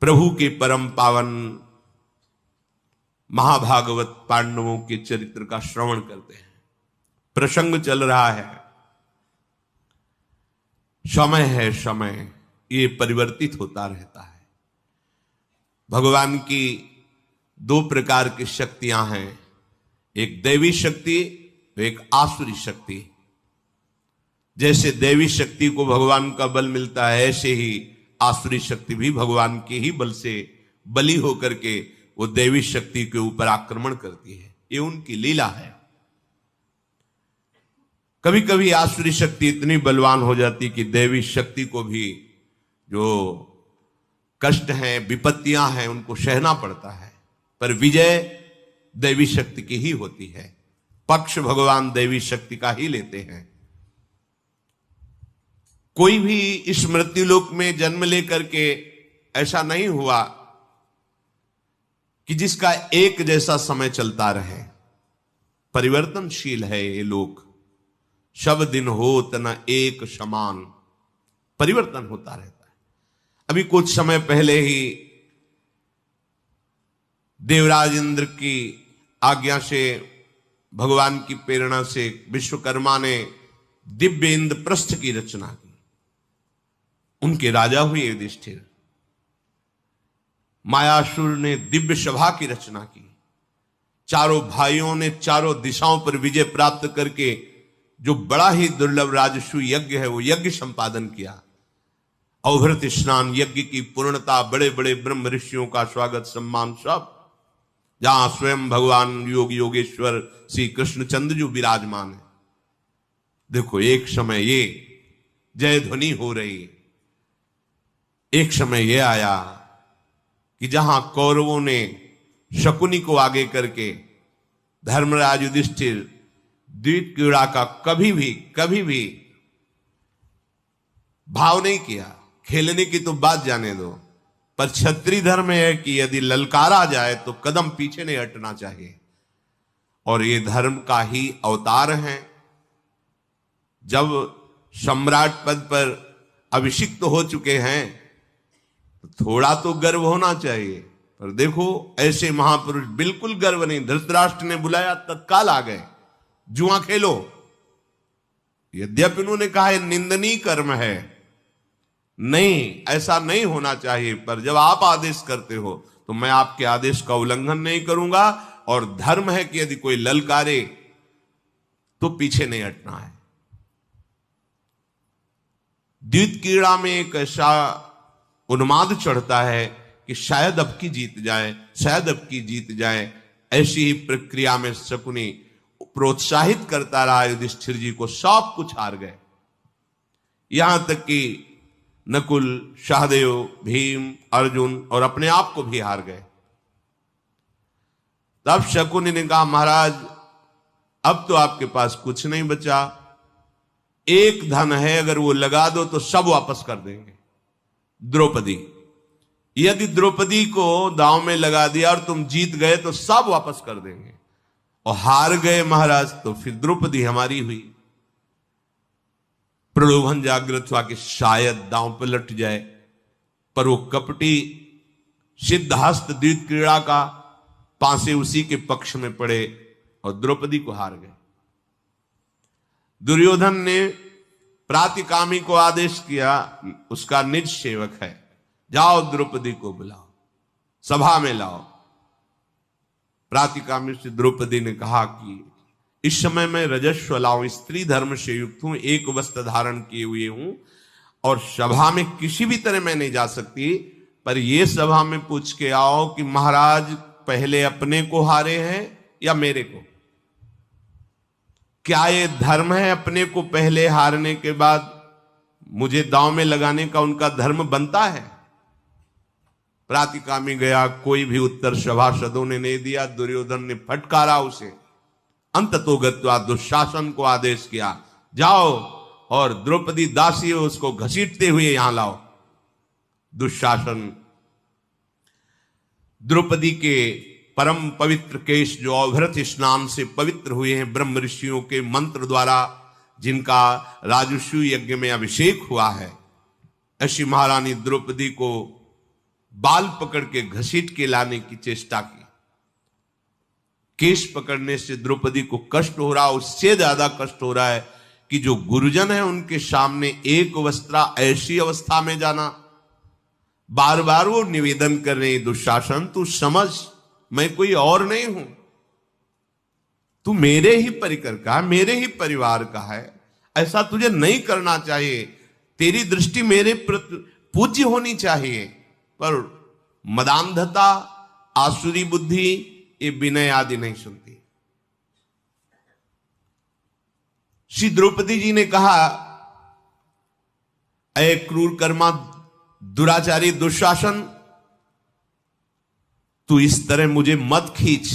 प्रभु के परम पावन महाभागवत पांडवों के चरित्र का श्रवण करते हैं। प्रसंग चल रहा है, समय है समय, ये परिवर्तित होता रहता है। भगवान की दो प्रकार की शक्तियां हैं, एक दैवी शक्ति, एक आसुरी शक्ति। जैसे दैवी शक्ति को भगवान का बल मिलता है, ऐसे ही आसुरी शक्ति भी भगवान के ही बल से बली होकर के वो दैवी शक्ति के ऊपर आक्रमण करती है। ये उनकी लीला है। कभी कभी आसुरी शक्ति इतनी बलवान हो जाती कि दैवी शक्ति को भी जो कष्ट हैं, विपत्तियां हैं, उनको सहना पड़ता है, पर विजय दैवी शक्ति की ही होती है। पक्ष भगवान दैवी शक्ति का ही लेते हैं। कोई भी इस मृत्युलोक में जन्म लेकर के ऐसा नहीं हुआ कि जिसका एक जैसा समय चलता रहे। परिवर्तनशील है ये लोक, शब दिन होत न एक समान, परिवर्तन होता रहता है। अभी कुछ समय पहले ही देवराज इंद्र की आज्ञा से, भगवान की प्रेरणा से विश्वकर्मा ने दिव्य इंद्रप्रस्थ की रचना की। उनके राजा हुए युधिष्ठिर। मायासुर ने दिव्य सभा की रचना की। चारों भाइयों ने चारों दिशाओं पर विजय प्राप्त करके जो बड़ा ही दुर्लभ राजस्व यज्ञ है वो यज्ञ संपादन किया। अवभृत स्नान यज्ञ की पूर्णता, बड़े बड़े ब्रह्म ऋषियों का स्वागत सम्मान सब, जहां स्वयं भगवान योग योगेश्वर श्री कृष्णचंद्र जो विराजमान है। देखो, एक समय ये जय ध्वनि हो रही, एक समय ये आया कि जहां कौरवों ने शकुनी को आगे करके धर्मराज युधिष्ठिर द्वित क्रीड़ा का कभी भी भाव नहीं किया। खेलने की तो बात जाने दो, पर क्षत्रिय धर्म है कि यदि ललकारा जाए तो कदम पीछे नहीं हटना चाहिए। और ये धर्म का ही अवतार है। जब सम्राट पद पर अभिषिक्त हो चुके हैं तो थोड़ा तो गर्व होना चाहिए। पर देखो, ऐसे महापुरुष बिल्कुल गर्व नहीं। धृतराष्ट्र ने बुलाया, तत्काल आ गए, जुआ खेलो। यद्यपि उन्होंने कहा है निंदनीय कर्म है, नहीं, ऐसा नहीं होना चाहिए, पर जब आप आदेश करते हो तो मैं आपके आदेश का उल्लंघन नहीं करूंगा। और धर्म है कि यदि कोई ललकारे तो पीछे नहीं हटना है। द्वित क्रीड़ा में एक ऐसा उन्माद चढ़ता है कि शायद अब की जीत जाए, शायद अब की जीत जाए। ऐसी ही प्रक्रिया में शकुनी प्रोत्साहित करता रहा युधिष्ठिर जी को। सब कुछ हार गए, यहां तक कि नकुल, सहदेव, भीम, अर्जुन और अपने आप को भी हार गए। तब शकुनी ने कहा, महाराज अब तो आपके पास कुछ नहीं बचा। एक धन है, अगर वो लगा दो तो सब वापस कर देंगे। द्रौपदी, यदि द्रौपदी को दांव में लगा दिया और तुम जीत गए तो सब वापस कर देंगे। और हार गए महाराज तो फिर द्रौपदी हमारी हुई। प्रलोभन जागृत हुआ कि शायद दांव पर लट जाए, पर वो कपटी सिद्धहस्त द्वित क्रीड़ा का पांसे उसी के पक्ष में पड़े और द्रौपदी को हार गए। दुर्योधन ने प्रातिकामी को आदेश किया, उसका निज सेवक है, जाओ द्रौपदी को बुलाओ, सभा में लाओ। प्रातिकामी से द्रौपदी ने कहा कि इस समय मैं रजस्व लाऊं, स्त्री धर्म से युक्त हूं, एक वस्त्र धारण किए हुए हूं और सभा में किसी भी तरह मैं नहीं जा सकती। पर यह सभा में पूछ के आओ कि महाराज पहले अपने को हारे हैं या मेरे को? क्या ये धर्म है अपने को पहले हारने के बाद मुझे दांव में लगाने का उनका धर्म बनता है? प्रातिकामी गया, कोई भी उत्तर सभासदों ने नहीं दिया। दुर्योधन ने फटकारा उसे। अंततो गत्वा दुशासन को आदेश किया, जाओ और द्रौपदी दासी उसको घसीटते हुए यहां लाओ। दुशासन द्रौपदी के परम पवित्र केश जो अवभृत स्नान से पवित्र हुए हैं, ब्रह्म ऋषियों के मंत्र द्वारा जिनका राजस्व यज्ञ में अभिषेक हुआ है, ऐसी महारानी द्रौपदी को बाल पकड़ के घसीट के लाने की चेष्टा की। केश पकड़ने से द्रौपदी को कष्ट हो रहा, उससे ज्यादा कष्ट हो रहा है कि जो गुरुजन है उनके सामने एक वस्त्रा ऐसी अवस्था में जाना। बार बार वो निवेदन कर रहे, दुशासन तू समझ, मैं कोई और नहीं हूं, तू मेरे ही परिकर का, मेरे ही परिवार का है, ऐसा तुझे नहीं करना चाहिए, तेरी दृष्टि मेरे प्रति पूज्य होनी चाहिए। पर मदांधता, आसुरी बुद्धि, ये विनय आदि नहीं सुनती। श्री द्रौपदी जी ने कहा, अय क्रूर कर्मा दुराचारी दुशासन, तू इस तरह मुझे मत खींच,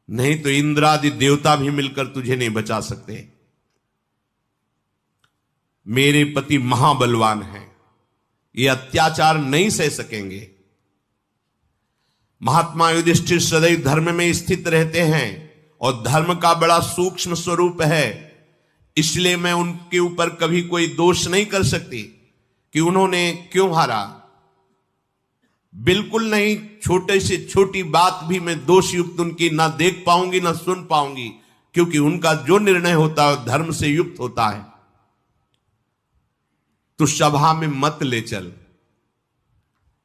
नहीं तो इंद्र आदि देवता भी मिलकर तुझे नहीं बचा सकते। मेरे पति महाबलवान हैं, ये अत्याचार नहीं सह सकेंगे। महात्मा युधिष्ठिर सदैव धर्म में स्थित रहते हैं और धर्म का बड़ा सूक्ष्म स्वरूप है, इसलिए मैं उनके ऊपर कभी कोई दोष नहीं कर सकती कि उन्होंने क्यों हारा। बिल्कुल नहीं, छोटे से छोटी बात भी मैं दोष युक्त उनकी ना देख पाऊंगी ना सुन पाऊंगी, क्योंकि उनका जो निर्णय होता है धर्म से युक्त होता है। तो सभा में मत ले चल,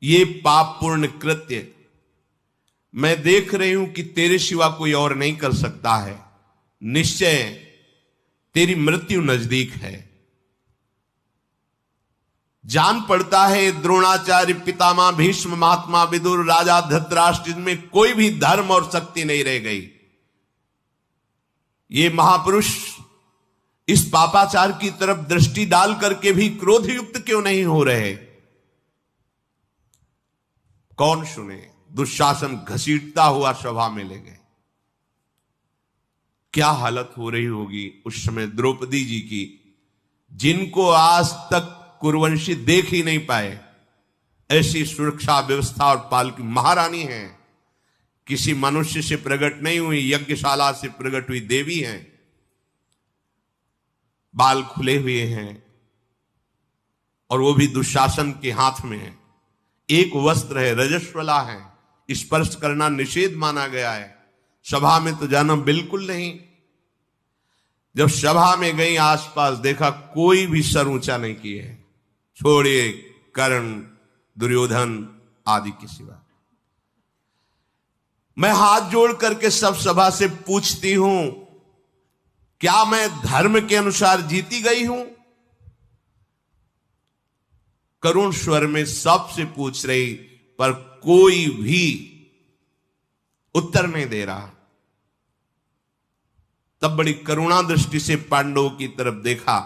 ये पाप पूर्ण कृत्य मैं देख रही हूं कि तेरे सिवा कोई और नहीं कर सकता है, निश्चय तेरी मृत्यु नजदीक है। जान पड़ता है द्रोणाचार्य, पितामह भीष्म, महात्मा विदुर, राजा धृतराष्ट्र में कोई भी धर्म और शक्ति नहीं रह गई। ये महापुरुष इस पापाचार की तरफ दृष्टि डाल करके भी क्रोध युक्त क्यों नहीं हो रहे? कौन सुने? दुशासन घसीटता हुआ सभा में ले गए। क्या हालत हो रही होगी उस समय द्रौपदी जी की, जिनको आज तक कुरुवंशी देख ही नहीं पाए। ऐसी सुरक्षा व्यवस्था और पाल की महारानी है, किसी मनुष्य से प्रकट नहीं हुई, यज्ञशाला से प्रकट हुई देवी हैं। बाल खुले हुए हैं और वो भी दुशासन के हाथ में है। एक वस्त्र है, रजस्वला है, स्पर्श करना निषेध माना गया है। सभा में तो जाना बिल्कुल नहीं। जब सभा में गई, आसपास देखा, कोई भी सर ऊंचा नहीं किए, छोड़िए कर्ण, दुर्योधन आदि के सिवा। मैं हाथ जोड़ करके सब सभा से पूछती हूं, क्या मैं धर्म के अनुसार जीती गई हूं? करुण स्वर में सबसे पूछ रही, पर कोई भी उत्तर नहीं दे रहा। तब बड़ी करुणा दृष्टि से पांडवों की तरफ देखा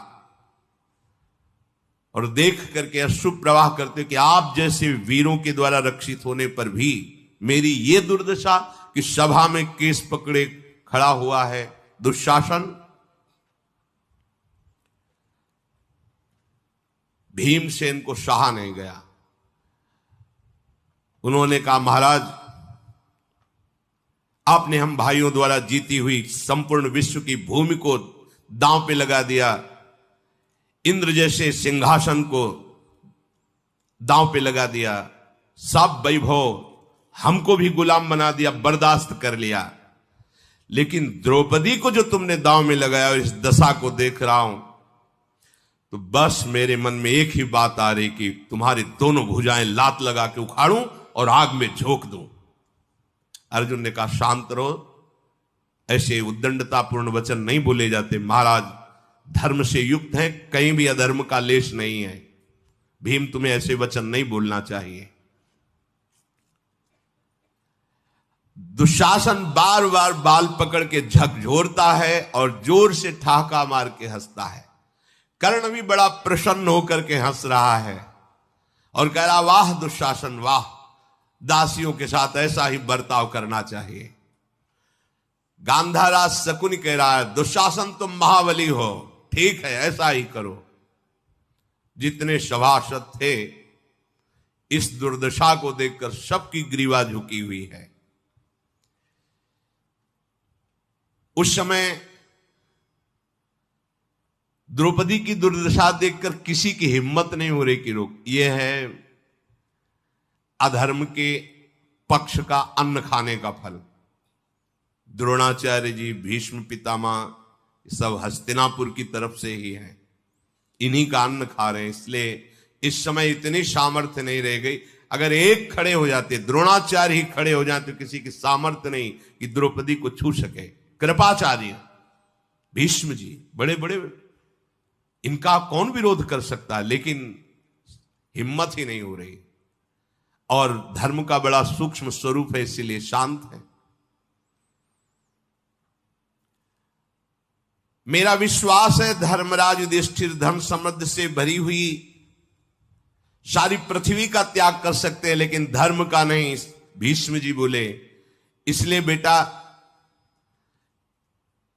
और देख करके अश्रु प्रवाह करते कि आप जैसे वीरों के द्वारा रक्षित होने पर भी मेरी ये दुर्दशा कि सभा में केस पकड़े खड़ा हुआ है दुशासन। भीमसेन को सहा नहीं गया। उन्होंने कहा, महाराज आपने हम भाइयों द्वारा जीती हुई संपूर्ण विश्व की भूमि को दांव पे लगा दिया, इंद्र जैसे सिंहासन को दांव पे लगा दिया, सब वैभव हमको भी गुलाम बना दिया, बर्दाश्त कर लिया, लेकिन द्रौपदी को जो तुमने दांव में लगाया, इस दशा को देख रहा हूं तो बस मेरे मन में एक ही बात आ रही कि तुम्हारी दोनों भुजाएं लात लगा के उखाड़ूं और आग में झोंक दूं। अर्जुन ने कहा, शांत रहो, ऐसे उद्दंडतापूर्ण वचन नहीं बोले जाते। महाराज धर्म से युक्त हैं, कहीं भी अधर्म का लेश नहीं है। भीम, तुम्हें ऐसे वचन नहीं बोलना चाहिए। दुशासन बार बार बाल पकड़ के झकझोरता है और जोर से ठहाका मार के हंसता है। कर्ण भी बड़ा प्रसन्न होकर के हंस रहा है और कह रहा, वाह दुशासन वाह, दासियों के साथ ऐसा ही बर्ताव करना चाहिए। गांधारा शकुनी कह रहा है, दुशासन तुम महाबली हो, ठीक है ऐसा ही करो। जितने सभासद थे, इस दुर्दशा को देखकर सबकी ग्रीवा झुकी हुई है। उस समय द्रौपदी की दुर्दशा देखकर किसी की हिम्मत नहीं हो रही कि रोक। ये है अधर्म के पक्ष का अन्न खाने का फल। द्रोणाचार्य जी, भीष्म पितामह सब हस्तिनापुर की तरफ से ही हैं, इन्हीं का अन्न खा रहे हैं। इसलिए इस समय इतनी सामर्थ्य नहीं रह गई। अगर एक खड़े हो जाते, द्रोणाचार्य ही खड़े हो जाते, तो किसी की सामर्थ्य नहीं कि द्रौपदी को छू सके। कृपाचार्य, भीष्म जी, बड़े बड़े, इनका कौन विरोध कर सकता है, लेकिन हिम्मत ही नहीं हो रही। और धर्म का बड़ा सूक्ष्म स्वरूप है, इसीलिए शांत है। मेरा विश्वास है धर्मराज युधिष्ठिर धन समृद्धि से भरी हुई सारी पृथ्वी का त्याग कर सकते हैं, लेकिन धर्म का नहीं। भीष्म जी बोले, इसलिए बेटा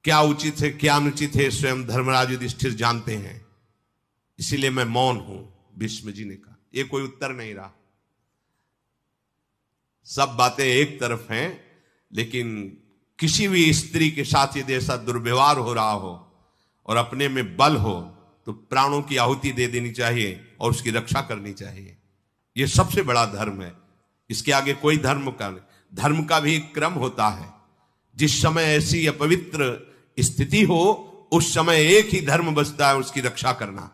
क्या उचित है क्या अनुचित है स्वयं धर्मराज युधिष्ठिर जानते हैं, इसीलिए मैं मौन हूं। भीष्म जी ने कहा। ये कोई उत्तर नहीं रहा। सब बातें एक तरफ हैं, लेकिन किसी भी स्त्री के साथ यदि ऐसा दुर्व्यवहार हो रहा हो और अपने में बल हो, तो प्राणों की आहुति दे देनी चाहिए और उसकी रक्षा करनी चाहिए। यह सबसे बड़ा धर्म है। इसके आगे कोई धर्म का नहीं। धर्म का भी एक क्रम होता है। जिस समय ऐसी अपवित्र स्थिति हो, उस समय एक ही धर्म बचता है, उसकी रक्षा करना।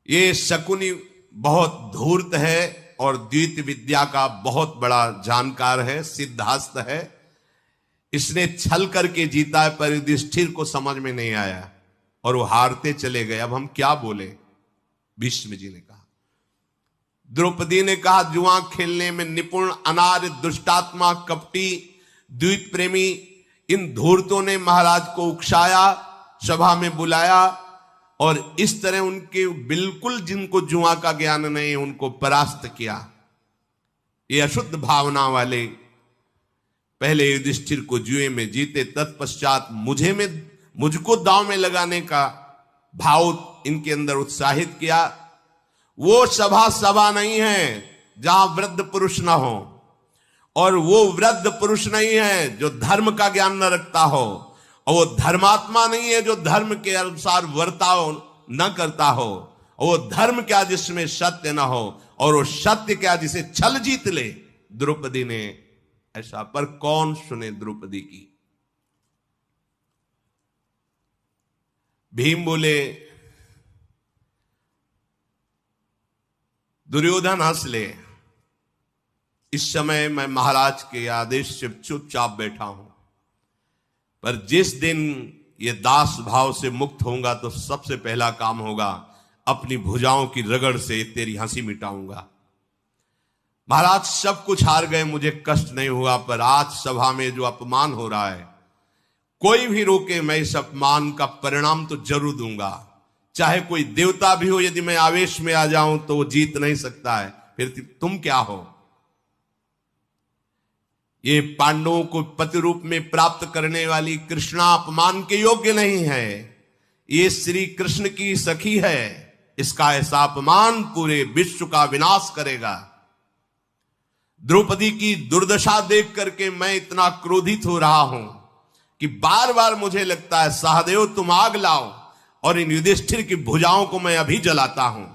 ये शकुनी बहुत धूर्त है और द्वित विद्या का बहुत बड़ा जानकार है, सिद्धास्त है। इसने छल करके जीता है, पर युधिष्ठिर को समझ में नहीं आया और वो हारते चले गए। अब हम क्या बोले? भीष्म जी ने कहा। द्रौपदी ने कहा, जुआ खेलने में निपुण, अनार्य, दुष्टात्मा, कपटी, द्वित प्रेमी, इन धूर्तों ने महाराज को उकसाया, सभा में बुलाया और इस तरह उनके बिल्कुल जिनको जुआ का ज्ञान नहीं, उनको परास्त किया। ये अशुद्ध भावना वाले पहले युधिष्ठिर को जुए में जीते, तत्पश्चात मुझको दांव में लगाने का भाव इनके अंदर उत्साहित किया। वो सभा नहीं है जहां वृद्ध पुरुष ना हो, और वो वृद्ध पुरुष नहीं है जो धर्म का ज्ञान न रखता हो, और वो धर्मात्मा नहीं है जो धर्म के अनुसार वर्ताव न करता हो, और वो धर्म क्या जिसमें सत्य न हो, और वो सत्य क्या जिसे छल जीत ले। द्रौपदी ने ऐसा, पर कौन सुने द्रौपदी की? भीम बोले, दुर्योधन हंस ले, इस समय मैं महाराज के आदेश से चुपचाप बैठा हूं, पर जिस दिन ये दास भाव से मुक्त होऊंगा तो सबसे पहला काम होगा अपनी भुजाओं की रगड़ से तेरी हंसी मिटाऊंगा। महाराज सब कुछ हार गए, मुझे कष्ट नहीं हुआ, पर आज सभा में जो अपमान हो रहा है, कोई भी रोके, मैं इस अपमान का परिणाम तो जरूर दूंगा। चाहे कोई देवता भी हो, यदि मैं आवेश में आ जाऊं तो वो जीत नहीं सकता है, फिर तुम क्या हो? ये पांडवों को पति रूप में प्राप्त करने वाली कृष्णा अपमान के योग्य नहीं है। ये श्री कृष्ण की सखी है, इसका ऐसा अपमान पूरे विश्व का विनाश करेगा। द्रौपदी की दुर्दशा देख करके मैं इतना क्रोधित हो रहा हूं कि बार बार मुझे लगता है, सहदेव तुम आग लाओ और इन युधिष्ठिर की भुजाओं को मैं अभी जलाता हूं।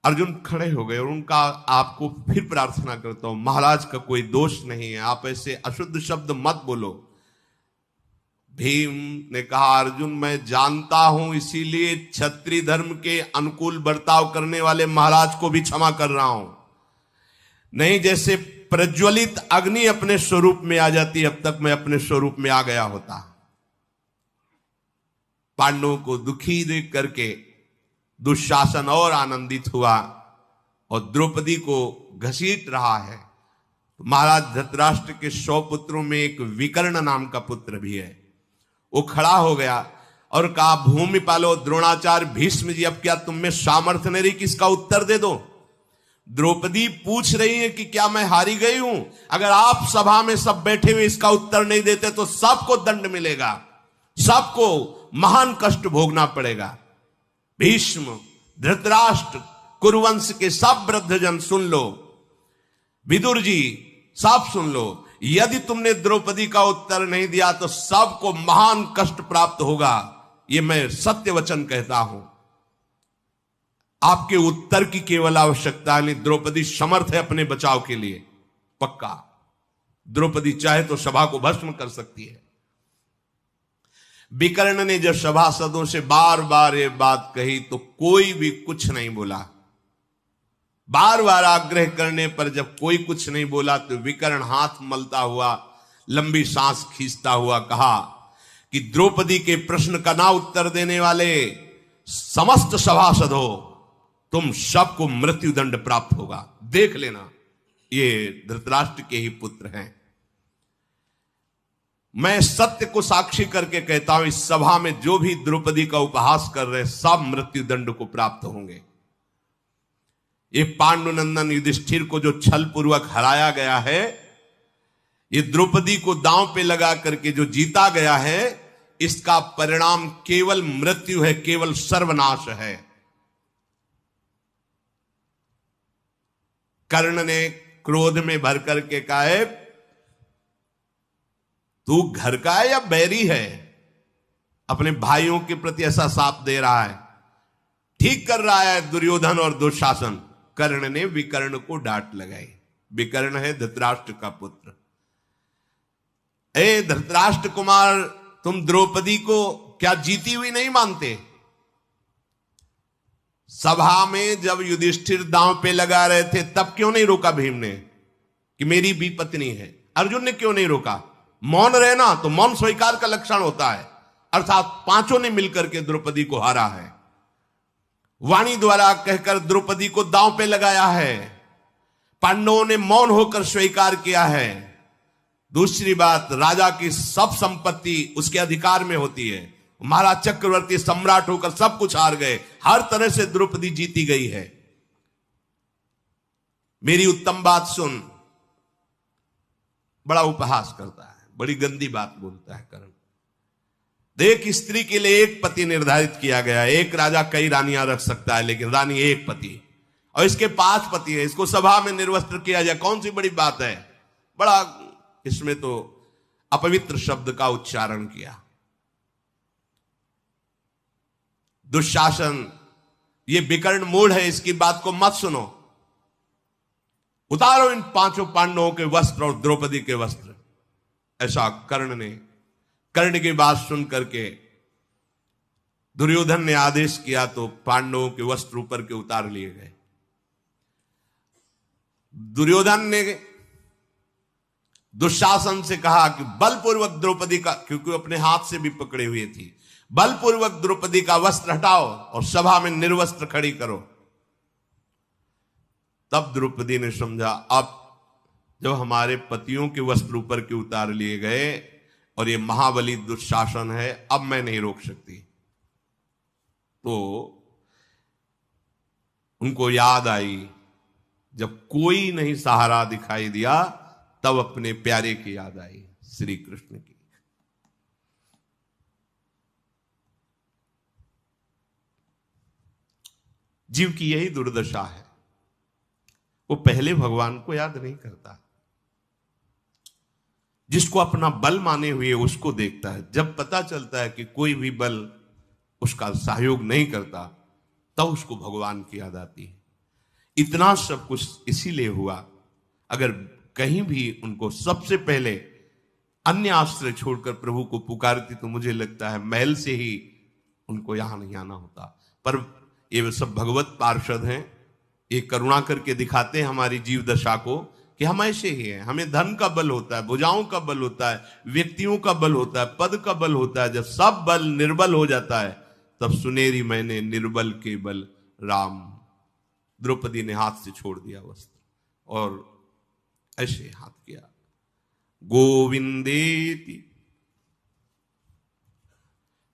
अर्जुन खड़े हो गए और उनका आपको फिर प्रार्थना करता हूं, महाराज का कोई दोष नहीं है, आप ऐसे अशुद्ध शब्द मत बोलो। भीम ने कहा, अर्जुन मैं जानता हूं, इसीलिए क्षत्रिय धर्म के अनुकूल बर्ताव करने वाले महाराज को भी क्षमा कर रहा हूं। नहीं, जैसे प्रज्वलित अग्नि अपने स्वरूप में आ जाती, अब तक मैं अपने स्वरूप में आ गया होता। पांडवों को दुखी देख करके दुशासन और आनंदित हुआ और द्रौपदी को घसीट रहा है। महाराज धृतराष्ट्र के 100 पुत्रों में एक विकर्ण नाम का पुत्र भी है। वो खड़ा हो गया और कहा, भूमि पालो द्रोणाचार्य, भीष्म जी, अब क्या तुम में सामर्थ्य नहीं रही कि इसका उत्तर दे दो? द्रौपदी पूछ रही है कि क्या मैं हारी गई हूं? अगर आप सभा में सब बैठे हुए इसका उत्तर नहीं देते तो सबको दंड मिलेगा, सबको महान कष्ट भोगना पड़ेगा। भीष्म, धृतराष्ट्र, कुरुवंश के सब वृद्धजन सुन लो, विदुर जी सब सुन लो, यदि तुमने द्रौपदी का उत्तर नहीं दिया तो सबको महान कष्ट प्राप्त होगा। ये मैं सत्य वचन कहता हूं। आपके उत्तर की केवल आवश्यकता नहीं, द्रौपदी समर्थ है अपने बचाव के लिए, पक्का। द्रौपदी चाहे तो सभा को भस्म कर सकती है। विकर्ण ने जब सभासदों से बार बार ये बात कही तो कोई भी कुछ नहीं बोला। बार बार आग्रह करने पर जब कोई कुछ नहीं बोला तो विकर्ण हाथ मलता हुआ, लंबी सांस खींचता हुआ कहा कि द्रौपदी के प्रश्न का ना उत्तर देने वाले समस्त सभासदों, तुम सबको मृत्युदंड प्राप्त होगा। देख लेना, ये धृतराष्ट्र के ही पुत्र हैं। मैं सत्य को साक्षी करके कहता हूं, इस सभा में जो भी द्रौपदी का उपहास कर रहे सब मृत्युदंड को प्राप्त होंगे। ये पांडुनंदन युधिष्ठिर को जो छल पूर्वक हराया गया है, ये द्रौपदी को दांव पे लगा करके जो जीता गया है, इसका परिणाम केवल मृत्यु है, केवल सर्वनाश है। कर्ण ने क्रोध में भर करके कहा, तू घर का है या बैरी है? अपने भाइयों के प्रति ऐसा साप दे रहा है। ठीक कर रहा है दुर्योधन और दुशासन। कर्ण ने विकर्ण को डांट लगाई। विकर्ण है धृतराष्ट्र का पुत्र। ए धृतराष्ट्र कुमार, तुम द्रौपदी को क्या जीती हुई नहीं मानते? सभा में जब युधिष्ठिर दांव पे लगा रहे थे तब क्यों नहीं रोका भीम ने कि मेरी भी पत्नी है? अर्जुन ने क्यों नहीं रोका? मौन रहना तो मौन स्वीकार का लक्षण होता है। अर्थात पांचों ने मिलकर के द्रौपदी को हारा है, वाणी द्वारा कहकर द्रौपदी को दांव पे लगाया है। पांडवों ने मौन होकर स्वीकार किया है। दूसरी बात, राजा की सब संपत्ति उसके अधिकार में होती है। महाराज चक्रवर्ती सम्राट होकर सब कुछ हार गए, हर तरह से द्रौपदी जीती गई है। मेरी उत्तम बात सुन। बड़ा उपहास करता है, बड़ी गंदी बात बोलता है कर्ण। देख, स्त्री के लिए एक पति निर्धारित किया गया है। एक राजा कई रानियां रख सकता है, लेकिन रानी एक पति, और इसके 5 पति है। इसको सभा में निर्वस्त्र किया जाए, कौन सी बड़ी बात है? बड़ा इसमें तो अपवित्र शब्द का उच्चारण किया। दुशासन, ये विकर्ण मूढ़ है, इसकी बात को मत सुनो। उतारो इन 5 पांडवों के वस्त्र और द्रौपदी के वस्त्र। ऐसा कर्ण की बात सुन करके दुर्योधन ने आदेश किया तो पांडवों के वस्त्र ऊपर के उतार लिए गए। दुर्योधन ने दुशासन से कहा कि बलपूर्वक द्रौपदी का, क्योंकि अपने हाथ से भी पकड़े हुए थी, बलपूर्वक द्रौपदी का वस्त्र हटाओ और सभा में निर्वस्त्र खड़ी करो। तब द्रौपदी ने समझा, अब जब हमारे पतियों के वस्त्र ऊपर के उतार लिए गए और ये महाबली दुशासन है, अब मैं नहीं रोक सकती। तो उनको याद आई, जब कोई नहीं सहारा दिखाई दिया तब अपने प्यारे की याद आई, श्री कृष्ण की। जीव की यही दुर्दशा है, वो पहले भगवान को याद नहीं करता। जिसको अपना बल माने हुए उसको देखता है। जब पता चलता है कि कोई भी बल उसका सहयोग नहीं करता, तब उसको भगवान की याद आती है। इतना सब कुछ इसीलिए हुआ। अगर कहीं भी उनको सबसे पहले अन्य आश्रय छोड़कर प्रभु को पुकारती तो मुझे लगता है महल से ही उनको यहां नहीं आना होता। पर ये सब भगवत पार्षद हैं, ये करुणा करके दिखाते हैं हमारी जीव दशा को कि हम ऐसे ही हैं। हमें धन का बल होता है, भुजाओं का बल होता है, व्यक्तियों का बल होता है, पद का बल होता है। जब सब बल निर्बल हो जाता है तब सुनेरी मैंने निर्बल के बल राम। द्रौपदी ने हाथ से छोड़ दिया वस्त्र और ऐसे हाथ किया, गोविंदेति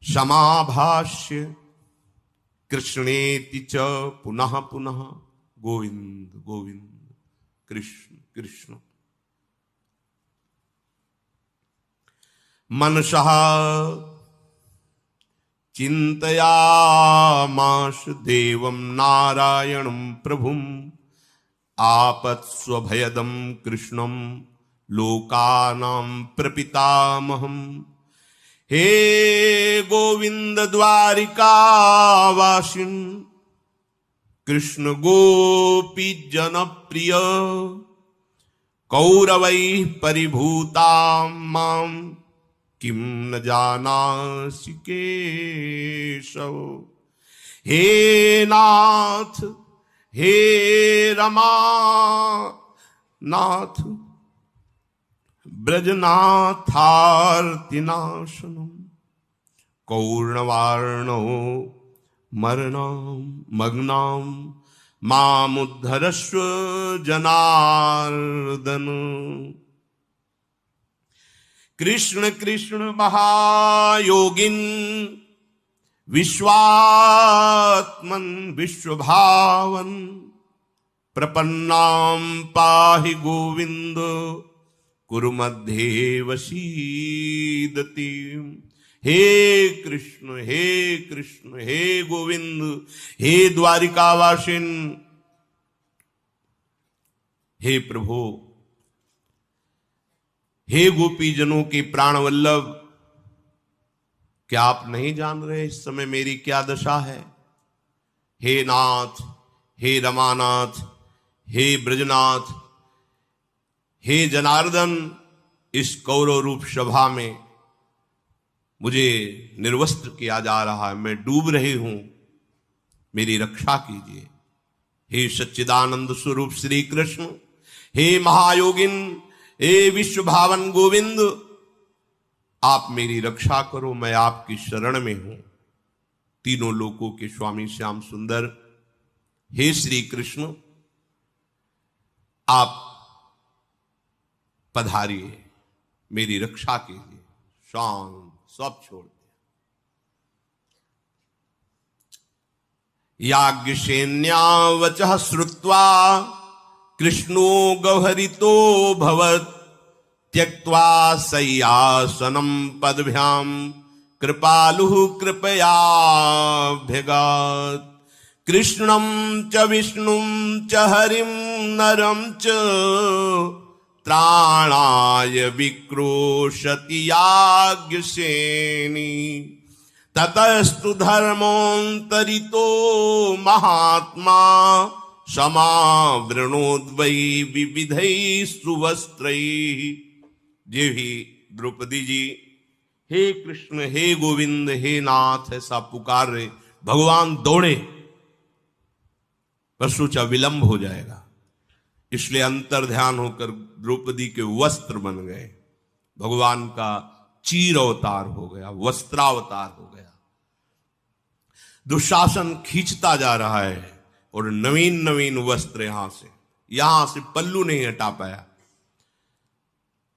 समाभाष्य कृष्णेति च पुनः पुनः गोविंद गोविंद कृष्ण कृष्ण। मनसः चिन्तयामास देवं नारायणं प्रभुं आपत्स्वभयदं कृष्णं लोकानां प्रपितामहं। हे गोविंद द्वारिकावासिन् कृष्ण गोपी जन प्रिय कौरवैः परिभूता माम किम न जानासि केशव। हे नाथ हे रमानाथ ब्रजनाथार्तिनाशनम कौर्णवार्णो मरणाम मग्नाम मामुद्धरस्व जनार्दन। कृष्ण कृष्ण महायोगिन विश्वात्मन विश्वभावन प्रपन्नाम पाहि गोविंद कुरु मध्ये वसीदति। हे कृष्ण हे गोविंद हे द्वारिकावासिन हे प्रभु हे गोपीजनों के प्राणवल्लभ, क्या आप नहीं जान रहे इस समय मेरी क्या दशा है? हे नाथ हे रमानाथ हे ब्रजनाथ हे जनार्दन, इस कौरव रूप सभा में मुझे निर्वस्त्र किया जा रहा है, मैं डूब रही हूं, मेरी रक्षा कीजिए। हे सच्चिदानंद स्वरूप श्री कृष्ण, हे महायोगिन, हे विश्व भावन गोविंद, आप मेरी रक्षा करो, मैं आपकी शरण में हूं। तीनों लोकों के स्वामी श्याम सुंदर हे श्री कृष्ण, आप पधारिए, मेरी रक्षा कीजिए। शांत सब छोड़ दिया। याज्ञसेन्यावचः श्रुत्वा कृष्णो गह्वरितो भवत् त्यक्त्वा शय्यासनं पदभ्यां कृपालुः कृपयाभ्यगात्। कृष्णं च विष्णुं च हरिं नरं च त्राणाय विक्रोशति याज्ञसेनी। ततस्तु धर्मोऽन्तरितो महात्मा समावृणोद्वै विविधैः सुवस्त्रैः। जे भी द्रौपदी जी हे कृष्ण हे गोविंद हे नाथ ऐसा पुकार रहे, भगवान दौड़े पर सोचा विलंब हो जाएगा, इसलिए अंतर ध्यान होकर द्रौपदी के वस्त्र बन गए। भगवान का चीर अवतार हो गया, वस्त्रावतार हो गया। दुशासन खींचता जा रहा है और नवीन नवीन वस्त्र यहां से पल्लू नहीं हटा पाया।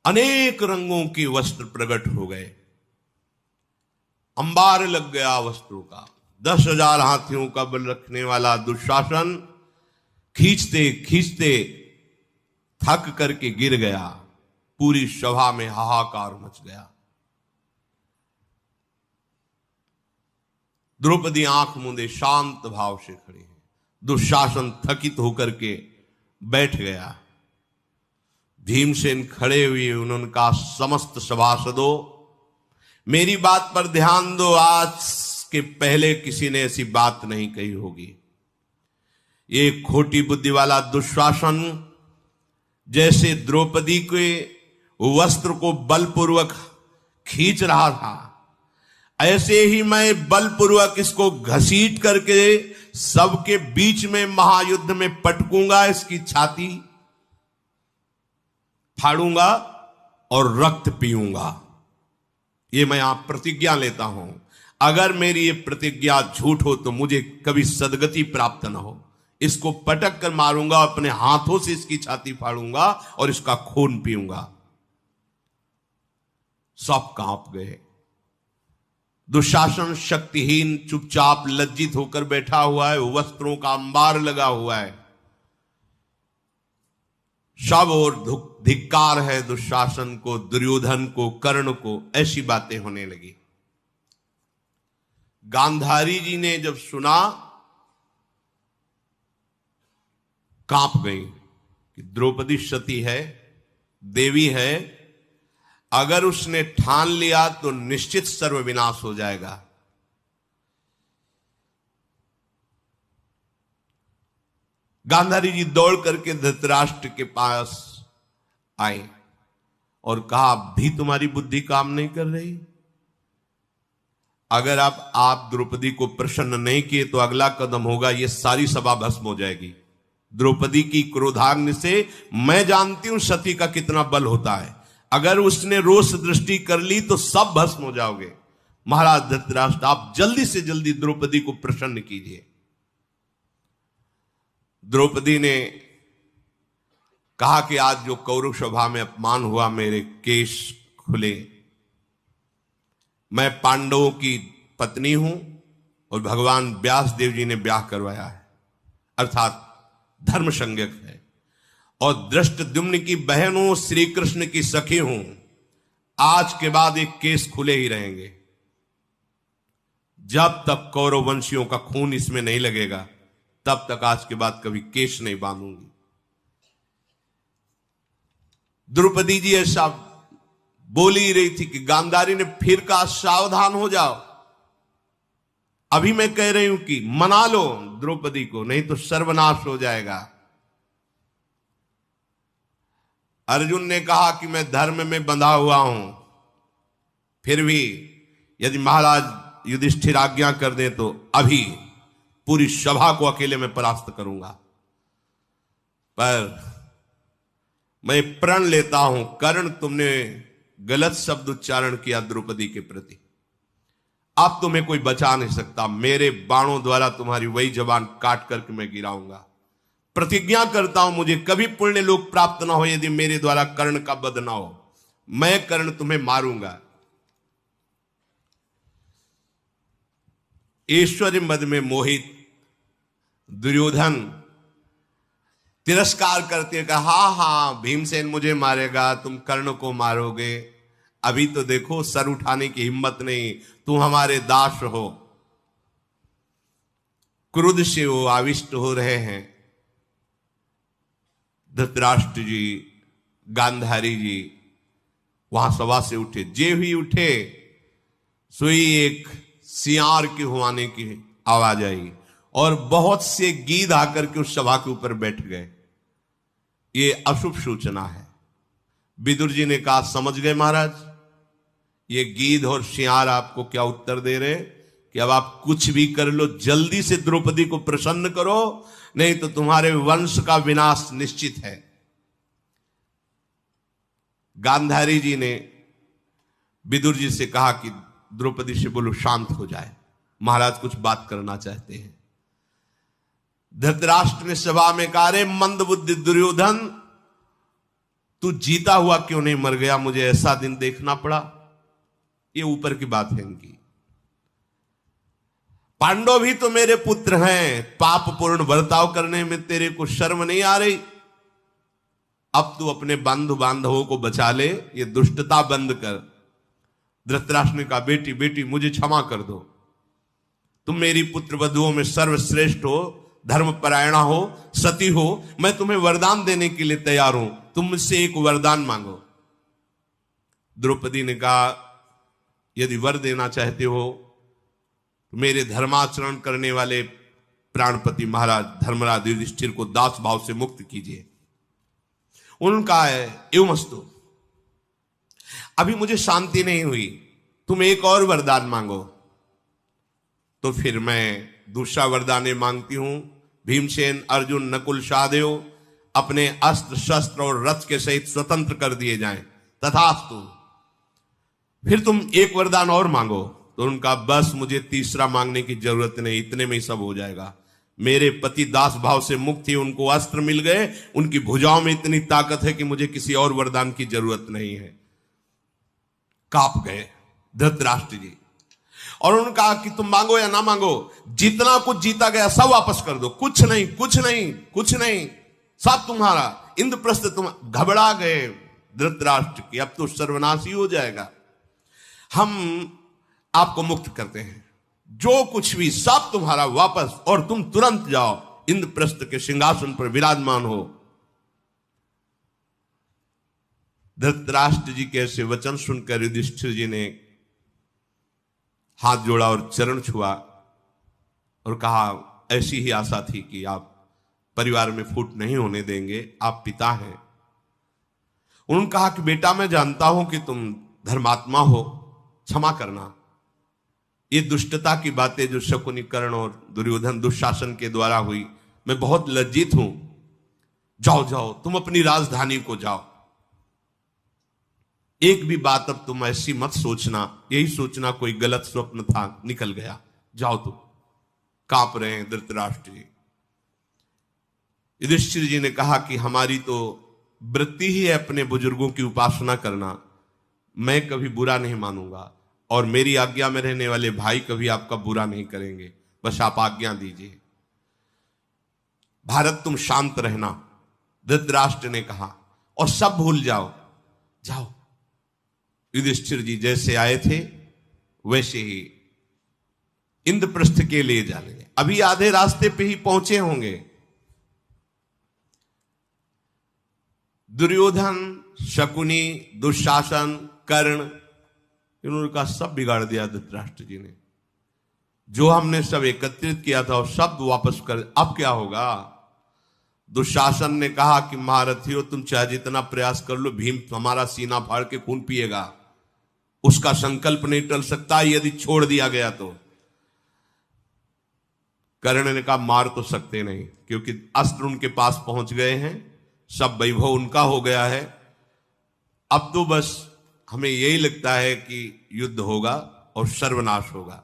अनेक रंगों के वस्त्र प्रकट हो गए, अंबार लग गया वस्त्रों का। 10,000 हाथियों का बल रखने वाला दुशासन खींचते खींचते थक करके गिर गया। पूरी सभा में हाहाकार मच गया। द्रौपदी आंख मूंदे शांत भाव से खड़ी है। दुशासन थकित होकर के बैठ गया। भीमसेन खड़े हुए, उन्होंने कहा समस्त सभासदों मेरी बात पर ध्यान दो, आज के पहले किसी ने ऐसी बात नहीं कही होगी। ये खोटी बुद्धि वाला दुशासन जैसे द्रौपदी के वस्त्र को बलपूर्वक खींच रहा था, ऐसे ही मैं बलपूर्वक इसको घसीट करके सबके बीच में महायुद्ध में पटकूंगा, इसकी छाती फाड़ूंगा और रक्त पीऊंगा। ये मैं आप प्रतिज्ञा लेता हूं। अगर मेरी ये प्रतिज्ञा झूठ हो तो मुझे कभी सदगति प्राप्त न हो। इसको पटक कर मारूंगा, अपने हाथों से इसकी छाती फाड़ूंगा और इसका खून पीऊंगा। सब कांप गए। दुशासन शक्तिहीन चुपचाप लज्जित होकर बैठा हुआ है, वस्त्रों का अंबार लगा हुआ है। सब और धिक्कार है दुशासन को, दुर्योधन को, कर्ण को। ऐसी बातें होने लगी। गांधारी जी ने जब सुना कांप गई कि द्रौपदी सती है, देवी है, अगर उसने ठान लिया तो निश्चित सर्वविनाश हो जाएगा। गांधारी जी दौड़ करके धृतराष्ट्र के पास आए और कहा, अब भी तुम्हारी बुद्धि काम नहीं कर रही? अगर आप द्रौपदी को प्रसन्न नहीं किए तो अगला कदम होगा ये सारी सभा भस्म हो जाएगी। द्रौपदी की क्रोधाग्नि से मैं जानती हूं सती का कितना बल होता है। अगर उसने रोष दृष्टि कर ली तो सब भस्म हो जाओगे। महाराज धृतराष्ट्र, आप जल्दी से जल्दी द्रौपदी को प्रसन्न कीजिए। द्रौपदी ने कहा कि आज जो कौरव सभा में अपमान हुआ, मेरे केश खुले, मैं पांडवों की पत्नी हूं और भगवान व्यास देव जी ने ब्याह करवाया है, अर्थात धर्म संज्ञक है, और दृष्टद्युम्न की बहन हूं, श्री कृष्ण की सखी हूं। आज के बाद एक केस खुले ही रहेंगे। जब तक कौरव वंशियों का खून इसमें नहीं लगेगा तब तक आज के बाद कभी केश नहीं बांधूंगी। द्रौपदी जी ऐसा बोल ही रही थी कि गांधारी ने फिर कहा, सावधान हो जाओ। अभी मैं कह रही हूं कि मना लो द्रौपदी को, नहीं तो सर्वनाश हो जाएगा। अर्जुन ने कहा कि मैं धर्म में बंधा हुआ हूं, फिर भी यदि महाराज युधिष्ठिर आज्ञा कर दें तो अभी पूरी सभा को अकेले में परास्त करूंगा। पर मैं प्रण लेता हूं, कर्ण, तुमने गलत शब्द उच्चारण किया द्रौपदी के प्रति, अब तुम्हें कोई बचा नहीं सकता। मेरे बाणों द्वारा तुम्हारी वही जबान काट करके मैं गिराऊंगा। प्रतिज्ञा करता हूं, मुझे कभी पुण्य लोक प्राप्त ना हो यदि मेरे द्वारा कर्ण का वध ना हो। मैं कर्ण तुम्हें मारूंगा। ऐश्वर्य मद में मोहित दुर्योधन तिरस्कार करते हैं, कहा, हाँ हाँ भीमसेन मुझे मारेगा, तुम कर्ण को मारोगे। अभी तो देखो सर उठाने की हिम्मत नहीं, तुम हमारे दास हो। क्रोध से वो आविष्ट हो रहे हैं। धृतराष्ट्र जी, गांधारी जी वहां सभा से उठे। जे ही उठे सोई एक सियार के हुआने की आवाज आई और बहुत से गीध आकर के उस सभा के ऊपर बैठ गए। ये अशुभ सूचना है। विदुर जी ने कहा, समझ गए महाराज, ये गीध और सियार आपको क्या उत्तर दे रहे कि अब आप कुछ भी कर लो, जल्दी से द्रौपदी को प्रसन्न करो, नहीं तो तुम्हारे वंश का विनाश निश्चित है। गांधारी जी ने विदुर जी से कहा कि द्रौपदी से बोलो शांत हो जाए, महाराज कुछ बात करना चाहते हैं। धृतराष्ट्र ने सभा में कहा, रे मंदबुद्धि दुर्योधन, तू जीता हुआ क्यों नहीं मर गया? मुझे ऐसा दिन देखना पड़ा। ये ऊपर की बात है इनकी। पांडव भी तो मेरे पुत्र हैं, पाप पूर्ण बर्ताव करने में तेरे को शर्म नहीं आ रही? अब तू अपने बंधु बांधवों को बचा ले, ये दुष्टता बंद कर। धृतराष्ट्र ने कहा, बेटी बेटी मुझे क्षमा कर दो, तुम मेरी पुत्र वधुओं में सर्वश्रेष्ठ हो, धर्मपरायणा हो, सती हो, मैं तुम्हें वरदान देने के लिए तैयार हूं, तुम मुझसे एक वरदान मांगो। द्रौपदी ने कहा, यदि वर देना चाहते हो तो मेरे धर्माचरण करने वाले प्राणपति महाराज धर्मराज युधिष्ठिर को दास भाव से मुक्त कीजिए। उनका है एवमस्तु, अभी मुझे शांति नहीं हुई, तुम एक और वरदान मांगो। तो फिर मैं दूसरा वरदान मांगती हूं, भीमसेन, अर्जुन, नकुल, सहदेव अपने अस्त्र शस्त्र और रथ के सहित स्वतंत्र कर दिए जाएं, तथास्तु। फिर तुम एक वरदान और मांगो। तो उनका, बस मुझे तीसरा मांगने की जरूरत नहीं, इतने में ही सब हो जाएगा। मेरे पति दास भाव से मुक्त ही उनको अस्त्र मिल गए, उनकी भुजाओं में इतनी ताकत है कि मुझे किसी और वरदान की जरूरत नहीं है। कांप गए धृतराष्ट्र जी और उन्होंने कहा कि तुम मांगो या ना मांगो, जितना कुछ जीता गया सब वापस कर दो, कुछ नहीं कुछ नहीं कुछ नहीं, सब तुम्हारा। इंद्रप्रस्थ तुम। घबरा गए धृतराष्ट्र की, अब तो सर्वनाश ही हो जाएगा। हम आपको मुक्त करते हैं, जो कुछ भी सब तुम्हारा वापस, और तुम तुरंत जाओ इंद्रप्रस्थ के सिंहासन पर विराजमान हो। धृतराष्ट्र जी के ऐसे वचन सुनकर युधिष्ठिर जी ने हाथ जोड़ा और चरण छुआ और कहा, ऐसी ही आशा थी कि आप परिवार में फूट नहीं होने देंगे, आप पिता हैं। उन्होंने कहा कि बेटा मैं जानता हूं कि तुम धर्मात्मा हो, क्षमा करना। ये दुष्टता की बातें जो शकुनी, कर्ण और दुर्योधन दुशासन के द्वारा हुई, मैं बहुत लज्जित हूं। जाओ जाओ, तुम अपनी राजधानी को जाओ। एक भी बात अब तुम ऐसी मत सोचना, यही सोचना कोई गलत स्वप्न था, निकल गया, जाओ तुम। कांप रहे हैं धृतराष्ट्र जी। युधिष्ठिर जी ने कहा कि हमारी तो वृत्ति ही है अपने बुजुर्गों की उपासना करना, मैं कभी बुरा नहीं मानूंगा, और मेरी आज्ञा में रहने वाले भाई कभी आपका बुरा नहीं करेंगे, बस आप आज्ञा दीजिए। भारत तुम शांत रहना, धृतराष्ट्र ने कहा, और सब भूल जाओ, जाओ। युधिष्ठिर जी जैसे आए थे वैसे ही इंद्रप्रस्थ के लिए जा रहे, अभी आधे रास्ते पे ही पहुंचे होंगे। दुर्योधन, शकुनी, दुशासन, कर्ण, इन्होंने का सब बिगाड़ दिया धृतराष्ट्र जी ने। जो हमने सब एकत्रित किया था और सब वापस कर, अब क्या होगा? दुशासन ने कहा कि महारथियों तुम चाहे जितना प्रयास कर लो, भीम हमारा सीना फाड़ के खून पिएगा, उसका संकल्प नहीं टल सकता यदि छोड़ दिया गया तो। कर्ण ने कहा मार तो सकते नहीं, क्योंकि अस्त्र उनके पास पहुंच गए हैं, सब वैभव उनका हो गया है। अब तो बस हमें यही लगता है कि युद्ध होगा और सर्वनाश होगा।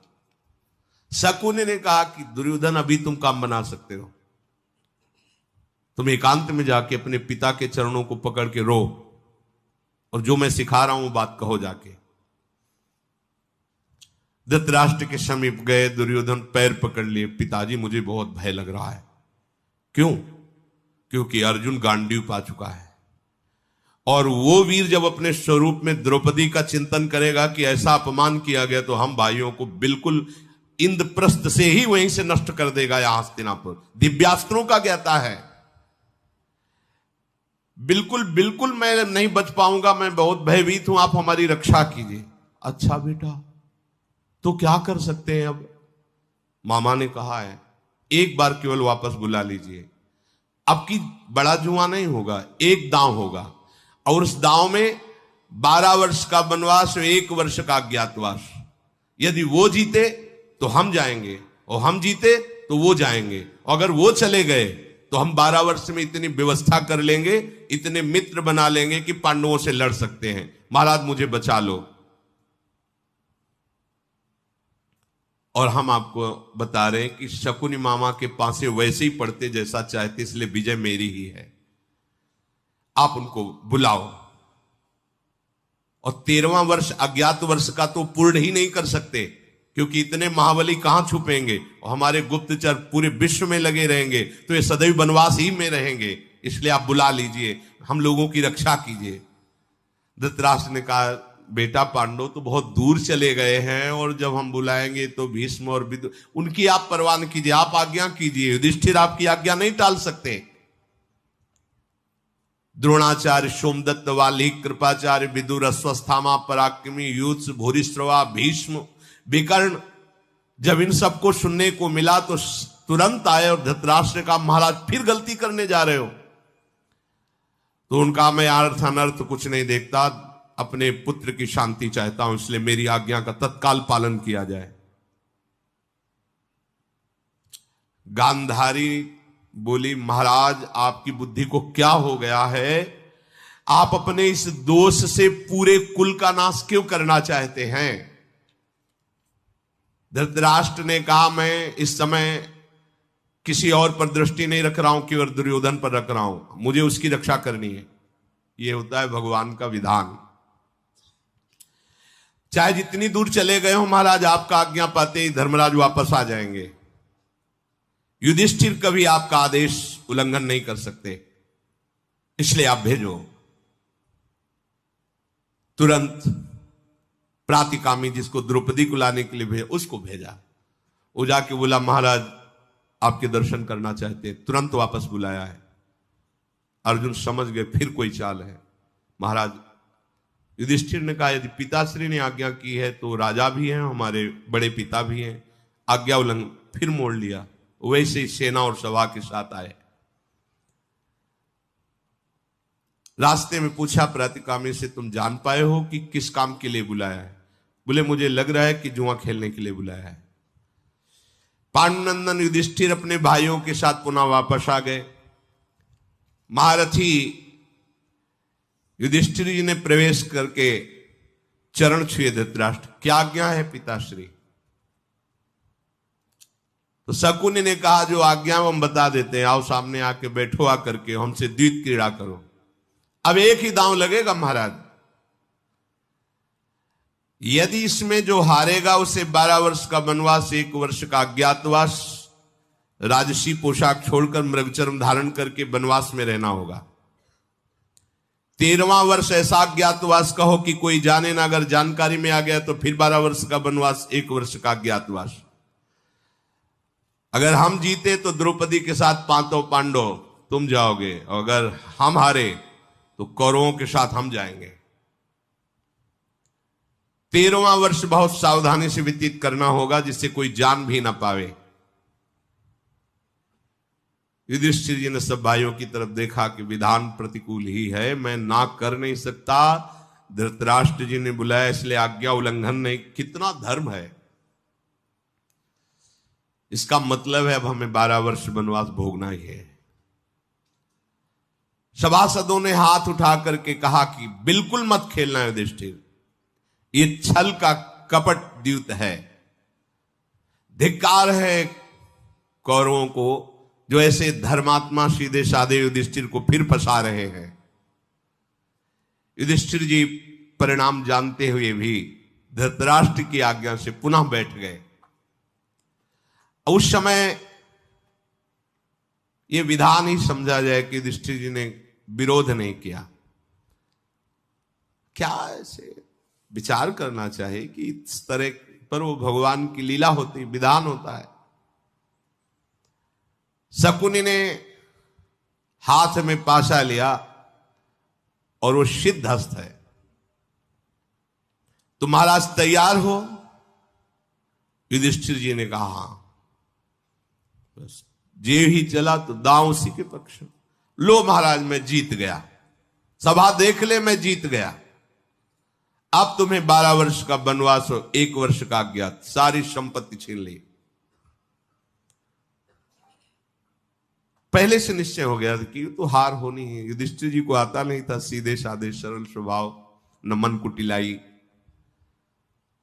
शकुनी ने कहा कि दुर्योधन अभी तुम काम बना सकते हो, तुम एकांत में जाके अपने पिता के चरणों को पकड़ के रो, और जो मैं सिखा रहा हूं वो बात कहो जाके। धृतराष्ट्र के समीप गए, दुर्योधन पैर पकड़ लिए, पिताजी मुझे बहुत भय लग रहा है। क्यों? क्योंकि अर्जुन गांडीव पा चुका है, और वो वीर जब अपने स्वरूप में द्रौपदी का चिंतन करेगा कि ऐसा अपमान किया गया, तो हम भाइयों को बिल्कुल इंद्रप्रस्थ से ही वहीं से नष्ट कर देगा। यहां हस्तिनापुर दिव्यास्त्रों का ज्ञाता है, बिल्कुल बिल्कुल मैं नहीं बच पाऊंगा, मैं बहुत भयभीत हूं, आप हमारी रक्षा कीजिए। अच्छा बेटा, तो क्या कर सकते हैं अब? मामा ने कहा है एक बार केवल वापस बुला लीजिए, अब की बड़ा जुआ नहीं होगा, एक दांव होगा, और उस दांव में 12 वर्ष का वनवास और 1 वर्ष का अज्ञातवास। यदि वो जीते तो हम जाएंगे, और हम जीते तो वो जाएंगे, और अगर वो चले गए तो हम 12 वर्ष में इतनी व्यवस्था कर लेंगे, इतने मित्र बना लेंगे कि पांडवों से लड़ सकते हैं। महाराज मुझे बचा लो। और हम आपको बता रहे हैं कि शकुनी मामा के पासे वैसे ही पढ़ते जैसा चाहते, इसलिए विजय मेरी ही है, आप उनको बुलाओ। और 13वां वर्ष अज्ञात वर्ष का तो पूर्ण ही नहीं कर सकते, क्योंकि इतने महाबली कहां छुपेंगे, और हमारे गुप्तचर पूरे विश्व में लगे रहेंगे, तो ये सदैव वनवास ही में रहेंगे, इसलिए आप बुला लीजिए, हम लोगों की रक्षा कीजिए। धृतराष्ट्र ने कहा बेटा पांडव तो बहुत दूर चले गए हैं, और जब हम बुलाएंगे तो भीष्म और विदुर, उनकी आप परवाह न कीजिए, आप आज्ञा कीजिए। युधिष्ठिर आपकी आज्ञा नहीं टाल सकते। द्रोणाचार्य, सोमदत्त, वाली, कृपाचार्य, विदुर, अश्वस्थामा, पराक्रमी, युत्स, भूरिश्रवा, भीष्म, विकर्ण, जब इन सबको सुनने को मिला तो तुरंत आए, और धृतराष्ट्र का महाराज फिर गलती करने जा रहे हो? तो उनका मैं अर्थ अनर्थ कुछ नहीं देखता, अपने पुत्र की शांति चाहता हूं, इसलिए मेरी आज्ञा का तत्काल पालन किया जाए। गांधारी बोली महाराज आपकी बुद्धि को क्या हो गया है, आप अपने इस दोष से पूरे कुल का नाश क्यों करना चाहते हैं? धृतराष्ट्र ने कहा मैं इस समय किसी और पर दृष्टि नहीं रख रहा हूं, केवल दुर्योधन पर रख रहा हूं, मुझे उसकी रक्षा करनी है। यह होता है भगवान का विधान। चाहे जितनी दूर चले गए हो महाराज, आपका आज्ञा पाते ही धर्मराज वापस आ जाएंगे। युधिष्ठिर कभी आपका आदेश उल्लंघन नहीं कर सकते, इसलिए आप भेजो। तुरंत प्रातिकामी जिसको द्रौपदी को लाने के लिए भेजा, उसको भेजा। वो जाके बोला महाराज आपके दर्शन करना चाहते हैं, तुरंत वापस बुलाया है। अर्जुन समझ गए फिर कोई चाल है। महाराज युधिष्ठिर ने कहा यदि पिताश्री ने आज्ञा की है तो राजा भी हैं, हमारे बड़े पिता भी हैं, आज्ञा उल्लंघन, फिर मोड़ लिया। वैसे ही सेना और सभा के साथ आए। रास्ते में पूछा प्रतिकामी से, तुम जान पाए हो कि किस काम के लिए बुलाया है? बोले मुझे लग रहा है कि जुआ खेलने के लिए बुलाया है। पांडुनंदन युधिष्ठिर अपने भाइयों के साथ पुनः वापस आ गए। महारथी युधिष्ठिर जी ने प्रवेश करके चरण छुए धृतराष्ट्र, क्या आज्ञा है पिताश्री? तो शकुनि ने कहा जो आज्ञा हम बता देते हैं, आओ सामने आके बैठो, आकर के हमसे द्वैत क्रीड़ा करो। अब एक ही दांव लगेगा महाराज, यदि इसमें जो हारेगा उसे 12 वर्ष का वनवास, 1 वर्ष का अज्ञातवास, राजसी पोशाक छोड़कर मृगचर्म धारण करके वनवास में रहना होगा। 13वां वर्ष ऐसा अज्ञातवास कहो कि कोई जाने ना, अगर जानकारी में आ गया तो फिर 12 वर्ष का वनवास, 1 वर्ष का अज्ञातवास। अगर हम जीते तो द्रौपदी के साथ 5 पांडव तुम जाओगे, और अगर हम हारे तो कौरवों के साथ हम जाएंगे। 13वां वर्ष बहुत सावधानी से व्यतीत करना होगा, जिससे कोई जान भी ना पावे। युधिष्ठिर जी ने सब भाइयों की तरफ देखा कि विधान प्रतिकूल ही है, मैं ना कर नहीं सकता। धृतराष्ट्र जी ने बुलाया इसलिए आज्ञा उल्लंघन नहीं। कितना धर्म है! इसका मतलब है अब हमें 12 वर्ष वनवास भोगना ही है। सभासदों ने हाथ उठा करके कहा कि बिल्कुल मत खेलना युधिष्ठिर, ये छल का कपट द्यूत है। धिक्कार है कौरवों को जो ऐसे धर्मात्मा सीधे साधे युधिष्ठिर को फिर फंसा रहे हैं। युधिष्ठिर जी परिणाम जानते हुए भी धृतराष्ट्र की आज्ञा से पुनः बैठ गए। उस समय यह विधान ही समझा जाए कि युधिष्ठिर जी ने विरोध नहीं किया। क्या ऐसे विचार करना चाहिए कि इस तरह पर वो भगवान की लीला होती, विधान होता है। शकुनि ने हाथ में पाशा लिया और वो सिद्ध हस्त है। तो महाराज तैयार हो? युधिष्ठिर जी ने कहा हां। बस जे ही चला तो दांव उसी के पक्ष। लो महाराज मैं जीत गया, सभा देख ले मैं जीत गया। अब तुम्हें 12 वर्ष का वनवास हो, 1 वर्ष का अज्ञात, सारी संपत्ति छीन ली। पहले से निश्चय हो गया था कि तो हार होनी है। युधिष्ठिर जी को आता नहीं था सीधे साधे सरल स्वभाव, न मन कुटिलाई।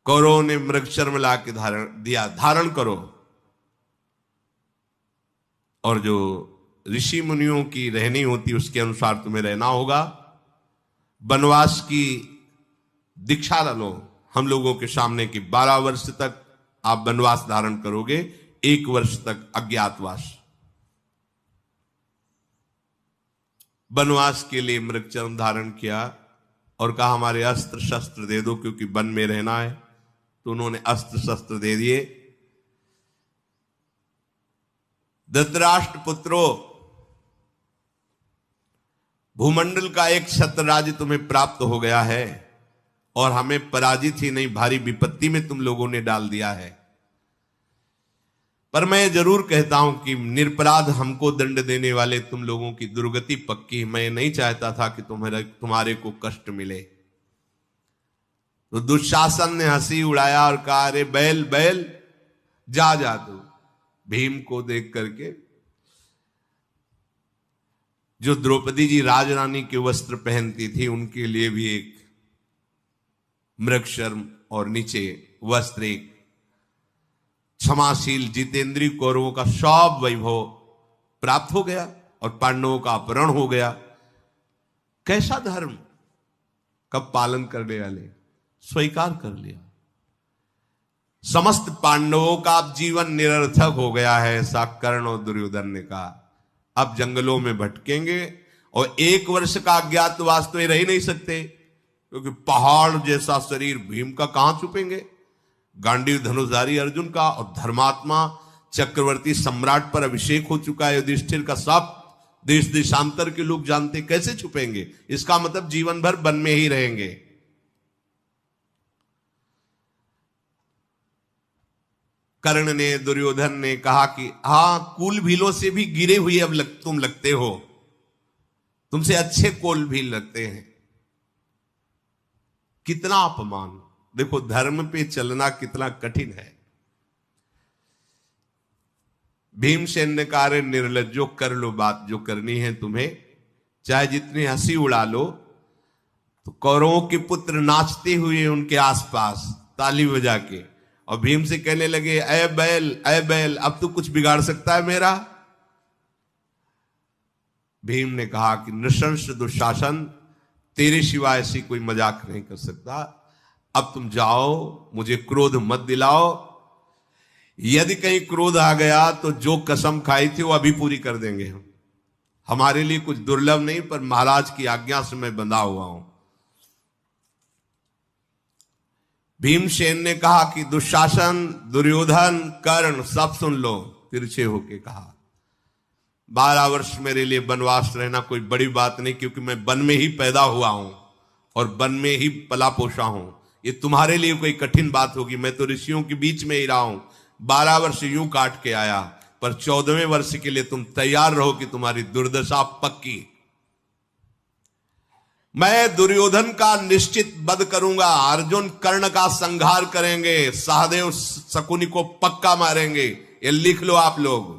कौरवों ने मृगचर्म ला के धारण करो, और जो ऋषि मुनियों की रहनी होती उसके अनुसार तुम्हें रहना होगा। वनवास की दीक्षा लो हम लोगों के सामने कि 12 वर्ष तक आप वनवास धारण करोगे, 1 वर्ष तक अज्ञातवास। वनवास के लिए मृगचर्म धारण किया और कहा हमारे अस्त्र शस्त्र दे दो क्योंकि वन में रहना है। तो उन्होंने अस्त्र शस्त्र दे दिए। धृतराष्ट्र पुत्रो, भूमंडल का एक छत्र राज्य तुम्हें प्राप्त हो गया है और हमें पराजित ही नहीं भारी विपत्ति में तुम लोगों ने डाल दिया है। पर मैं जरूर कहता हूं कि निरपराध हमको दंड देने वाले तुम लोगों की दुर्गति पक्की। मैं नहीं चाहता था कि तुम्हारे को कष्ट मिले। तो दुशासन ने हंसी उड़ाया और कहा अरे बैल बैल जा जा तू। भीम को देख करके, जो द्रौपदी जी राजरानी के वस्त्र पहनती थी उनके लिए भी एक मृगचर्म और नीचे वस्त्र, एक क्षमाशील जितेंद्रीय कौरवों का सब वैभव प्राप्त हो गया और पांडवों का अपहरण हो गया। कैसा धर्म कब पालन करने वाले स्वीकार कर लिया। समस्त पांडवों का अब जीवन निरर्थक हो गया है, ऐसा कर्ण और दुर्योधन ने कहा। अब जंगलों में भटकेंगे और 1 वर्ष का अज्ञातवास तो ये रह नहीं सकते, क्योंकि पहाड़ जैसा शरीर भीम का कहां छुपेंगे। गांडीव धनुषधारी अर्जुन का और धर्मात्मा चक्रवर्ती सम्राट पर अभिषेक हो चुका है युधिष्ठिर का, सब देश देशांतर के लोग जानते, कैसे छुपेंगे। इसका मतलब जीवन भर वन में ही रहेंगे। कर्ण ने, दुर्योधन ने कहा कि हां, कुल भीलों से भी गिरे हुए अब तुम लगते हो। तुमसे अच्छे कोल भी लगते हैं। कितना अपमान। देखो धर्म पे चलना कितना कठिन है। भीमसेन ने कहा, रे निर्लज्जो, कर लो बात जो करनी है तुम्हें, चाहे जितनी हंसी उड़ा लो। तो कौरवों के पुत्र नाचते हुए उनके आसपास ताली बजा के, और भीम से कहने लगे, ऐ बैल, अब तू कुछ बिगाड़ सकता है मेरा? भीम ने कहा कि नृशंस दुशासन, तेरे सिवा ऐसी कोई मजाक नहीं कर सकता। अब तुम जाओ, मुझे क्रोध मत दिलाओ। यदि कहीं क्रोध आ गया तो जो कसम खाई थी वो अभी पूरी कर देंगे हम। हमारे लिए कुछ दुर्लभ नहीं, पर महाराज की आज्ञा से मैं बंधा हुआ हूं। भीमसेन ने कहा कि दुशासन, दुर्योधन, कर्ण सब सुन लो। तिरछे होके कहा, 12 वर्ष मेरे लिए वनवास रहना कोई बड़ी बात नहीं, क्योंकि मैं वन में ही पैदा हुआ हूं और वन में ही पला पोषा हूं। ये तुम्हारे लिए कोई कठिन बात होगी। मैं तो ऋषियों के बीच में ही रहा हूं, 12 वर्ष यूं काट के आया, पर 14वें वर्ष के लिए तुम तैयार रहो कि तुम्हारी दुर्दशा पक्की। मैं दुर्योधन का निश्चित वध करूंगा, अर्जुन कर्ण का संहार करेंगे, सहदेव शकुनी को पक्का मारेंगे। ये लिख लो आप लोग।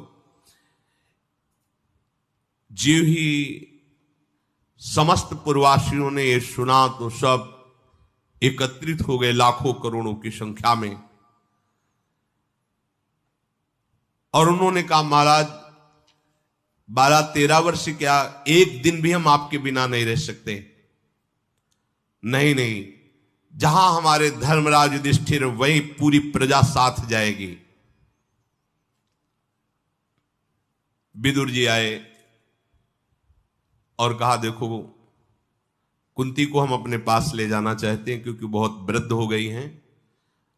जीव ही समस्त पूर्ववासियों ने ये सुना तो सब एकत्रित हो गए, लाखों करोड़ों की संख्या में। और उन्होंने कहा, महाराज 12-13 वर्ष क्या, एक दिन भी हम आपके बिना नहीं रह सकते। नहीं, जहां हमारे धर्मराज युधिष्ठिर, वहीं पूरी प्रजा साथ जाएगी। विदुर जी आए और कहा, देखो कुंती को हम अपने पास ले जाना चाहते हैं, क्योंकि बहुत वृद्ध हो गई हैं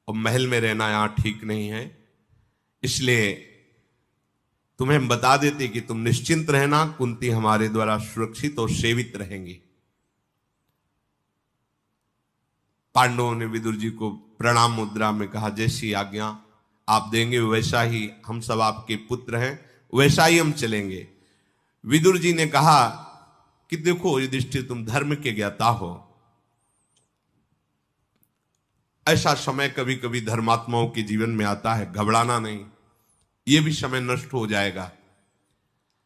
और महल में रहना यहां ठीक नहीं है। इसलिए तुम्हें हम बता देते कि तुम निश्चिंत रहना, कुंती हमारे द्वारा सुरक्षित और सेवित रहेंगी। पांडवों ने विदुर जी को प्रणाम मुद्रा में कहा, जैसी आज्ञा आप देंगे वैसा ही, हम सब आपके पुत्र हैं, वैसा ही हम चलेंगे। विदुर जी ने कहा कि देखो युधिष्ठिर, तुम धर्म के ज्ञाता हो। ऐसा समय कभी कभी धर्मात्माओं के जीवन में आता है, घबराना नहीं, ये भी समय नष्ट हो जाएगा।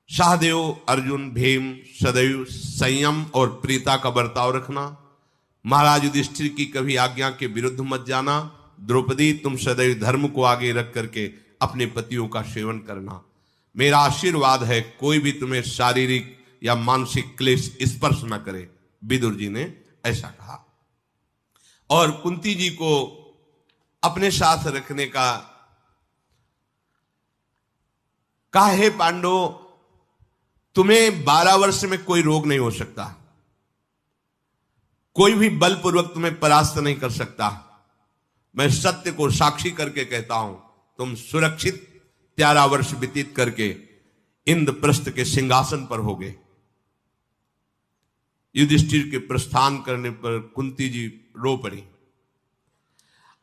सहदेव, अर्जुन, भीम सदैव संयम और प्रीता का बर्ताव रखना। महाराज युधिष्ठिर की कभी आज्ञा के विरुद्ध मत जाना। द्रौपदी, तुम सदैव धर्म को आगे रख करके अपने पतियों का सेवन करना। मेरा आशीर्वाद है, कोई भी तुम्हें शारीरिक या मानसिक क्लेश स्पर्श न करे। विदुर जी ने ऐसा कहा। और कुंती जी को अपने साथ रखने का कहा, हे पांडवों, तुम्हें 12 वर्ष में कोई रोग नहीं हो सकता, कोई भी बलपूर्वक तुम्हें परास्त नहीं कर सकता। मैं सत्य को साक्षी करके कहता हूं, तुम सुरक्षित 13 वर्ष व्यतीत करके इंद्रप्रस्थ के सिंहासन पर होगे। युधिष्ठिर के प्रस्थान करने पर कुंती जी रो पड़ी